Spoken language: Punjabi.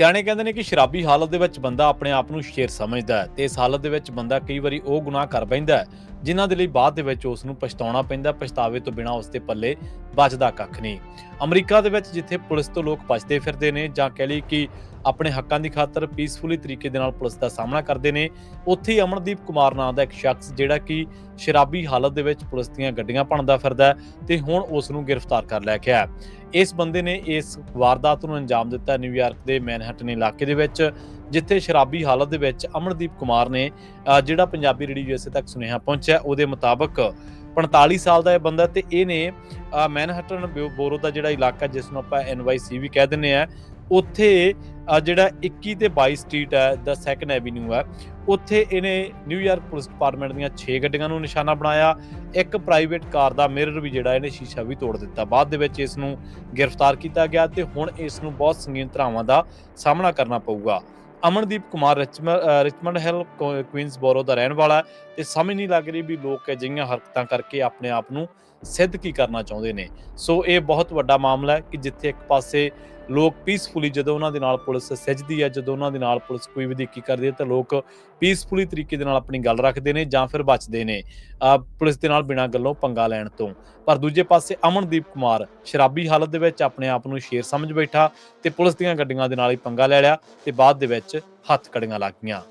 ਸਿਆਣੇ ਕਹਿੰਦੇ ਨੇ ਕਿ ਸ਼ਰਾਬੀ ਹਾਲਤ ਦੇ ਵਿੱਚ ਬੰਦਾ ਆਪਣੇ ਆਪ ਨੂੰ ਸ਼ੇਰ ਸਮਝਦਾ ਹੈ ਤੇ ਇਸ ਹਾਲਤ ਦੇ ਵਿੱਚ ਬੰਦਾ ਕਈ ਵਾਰੀ ਉਹ ਗੁਨਾਹ ਕਰ ਬੈਂਦਾ ਹੈ ਜਿਨ੍ਹਾਂ ਦੇ ਲਈ ਬਾਅਦ ਦੇ ਵਿੱਚ ਉਸ ਨੂੰ ਪਛਤਾਉਣਾ ਪੈਂਦਾ। ਪਛਤਾਵੇ ਤੋਂ ਬਿਨਾਂ ਉਸ ਦੇ ਪੱਲੇ ਬਚਦਾ ਕੱਖ ਨਹੀਂ। ਅਮਰੀਕਾ ਦੇ ਵਿੱਚ ਜਿੱਥੇ ਪੁਲਿਸ ਤੋਂ ਲੋਕ ਬਚਦੇ ਫਿਰਦੇ ਨੇ ਜਾਂ ਕਹਿ ਲਈ ਕਿ ਆਪਣੇ ਹੱਕਾਂ ਦੀ ਖਾਤਰ ਪੀਸਫੁਲੀ ਤਰੀਕੇ ਦੇ ਨਾਲ ਪੁਲਿਸ ਦਾ ਸਾਹਮਣਾ ਕਰਦੇ ਨੇ, ਉੱਥੇ ਹੀ ਅਮਨਦੀਪ ਕੁਮਾਰ ਨਾਂ ਦਾ ਇੱਕ ਸ਼ਖਸ ਜਿਹੜਾ ਕਿ ਸ਼ਰਾਬੀ ਹਾਲਤ ਦੇ ਵਿੱਚ ਪੁਲਿਸ ਦੀਆਂ ਗੱਡੀਆਂ ਭੰਨਦਾ ਫਿਰਦਾ ਹੈ ਤੇ ਹੁਣ ਉਸ ਨੂੰ ਗ੍ਰਿਫਤਾਰ ਕਰ ਲਿਆ ਗਿਆ। ਇਸ ਬੰਦੇ ਨੇ ਇਸ ਵਾਰਦਾਤ ਨੂੰ ਅੰਜਾਮ ਦਿੱਤਾ ਨਿਊਯਾਰਕ ਦੇ ਮੈਨਹਟਨ ਇਲਾਕੇ ਦੇ ਵਿੱਚ, ਜਿੱਥੇ ਸ਼ਰਾਬੀ ਹਾਲਤ ਦੇ ਵਿੱਚ ਅਮਨਦੀਪ ਕੁਮਾਰ ਨੇ ਜਿਹੜਾ ਪੰਜਾਬੀ ਰੇਡੀਓ USA ਤੱਕ ਸੁਨੇਹਾ ਪਹੁੰਚਿਆ ਉਹਦੇ ਮੁਤਾਬਕ 45 ਸਾਲ ਦਾ ਇਹ ਬੰਦਾ ਤੇ ਇਹਨੇ ਮੈਨਹਟਨ ਬੋਰੋ ਦਾ ਜਿਹੜਾ ਇਲਾਕਾ ਜਿਸ ਨੂੰ ਆਪਾਂ NYC ਵੀ ਕਹਿ ਦਿੰਦੇ ਆ, ਉੱਥੇ ਜਿਹੜਾ 21 ਤੇ 22 ਸਟਰੀਟ ਹੈ ਦਾ 2nd ਐਵੀਨਿਊ ਹੈ, ਉੱਥੇ ਇਹਨੇ ਨਿਊਯਾਰਕ ਪੁਲਿਸ ਡਿਪਾਰਟਮੈਂਟ ਦੀਆਂ 6 ਗੱਡੀਆਂ ਨੂੰ ਨਿਸ਼ਾਨਾ ਬਣਾਇਆ। ਇੱਕ ਪ੍ਰਾਈਵੇਟ ਕਾਰ ਦਾ ਮਿਰਰ ਵੀ ਜਿਹੜਾ ਇਹਨੇ ਸ਼ੀਸ਼ਾ ਵੀ ਤੋੜ ਦਿੱਤਾ। ਬਾਅਦ ਦੇ ਵਿੱਚ ਇਸ ਨੂੰ ਗ੍ਰਿਫਤਾਰ ਕੀਤਾ ਗਿਆ ਤੇ ਹੁਣ ਇਸ ਨੂੰ ਬਹੁਤ ਸੰਗੀਨ ਧਾਰਾਵਾਂ ਦਾ ਸਾਹਮਣਾ ਕਰਨਾ ਪਊਗਾ। ਅਮਨਦੀਪ ਕੁਮਾਰ ਰਿਚਮੰਡ ਹਿੱਲ ਕੁਈਨਸਬੋਰੋ ਦਾ ਰਹਿਣ ਵਾਲਾ ਤੇ ਸਮਝ ਨਹੀਂ ਲੱਗ ਰਹੀ ਵੀ ਲੋਕ ਅਜਿਹੀਆਂ ਹਰਕਤਾਂ ਕਰਕੇ ਆਪਣੇ ਆਪ ਨੂੰ ਸਿੱਧ ਕੀ ਕਰਨਾ ਚਾਹੁੰਦੇ ਨੇ। ਸੋ ਇਹ ਬਹੁਤ ਵੱਡਾ ਮਾਮਲਾ ਹੈ ਕਿ ਜਿੱਥੇ ਇੱਕ ਪਾਸੇ ਲੋਕ ਪੀਸਫੁਲੀ ਜਦੋਂ ਉਹਨਾਂ ਦੇ ਨਾਲ ਪੁਲਿਸ ਸਿੱਝਦੀ ਹੈ, ਜਦੋਂ ਉਹਨਾਂ ਦੇ ਨਾਲ ਪੁਲਿਸ ਕੋਈ ਵਧੀਕੀ ਕਰਦੀ ਹੈ ਤਾਂ ਲੋਕ ਪੀਸਫੁਲੀ ਤਰੀਕੇ ਦੇ ਨਾਲ ਆਪਣੀ ਗੱਲ ਰੱਖਦੇ ਨੇ ਜਾਂ ਫਿਰ ਬਚਦੇ ਨੇ ਪੁਲਿਸ ਦੇ ਨਾਲ ਬਿਨਾਂ ਗੱਲੋਂ ਪੰਗਾ ਲੈਣ ਤੋਂ। ਪਰ ਦੂਜੇ ਪਾਸੇ ਅਮਨਦੀਪ ਕੁਮਾਰ ਸ਼ਰਾਬੀ ਹਾਲਤ ਦੇ ਵਿੱਚ ਆਪਣੇ ਆਪ ਨੂੰ ਸ਼ੇਰ ਸਮਝ ਬੈਠਾ ਤੇ ਪੁਲਿਸ ਦੀਆਂ ਗੱਡੀਆਂ ਦੇ ਨਾਲ ਹੀ ਪੰਗਾ ਲੈ ਲਿਆ ਤੇ ਬਾਅਦ ਦੇ ਵਿੱਚ ਹੱਥ ਕੜੀਆਂ ਲੱਗ ਗਈਆਂ।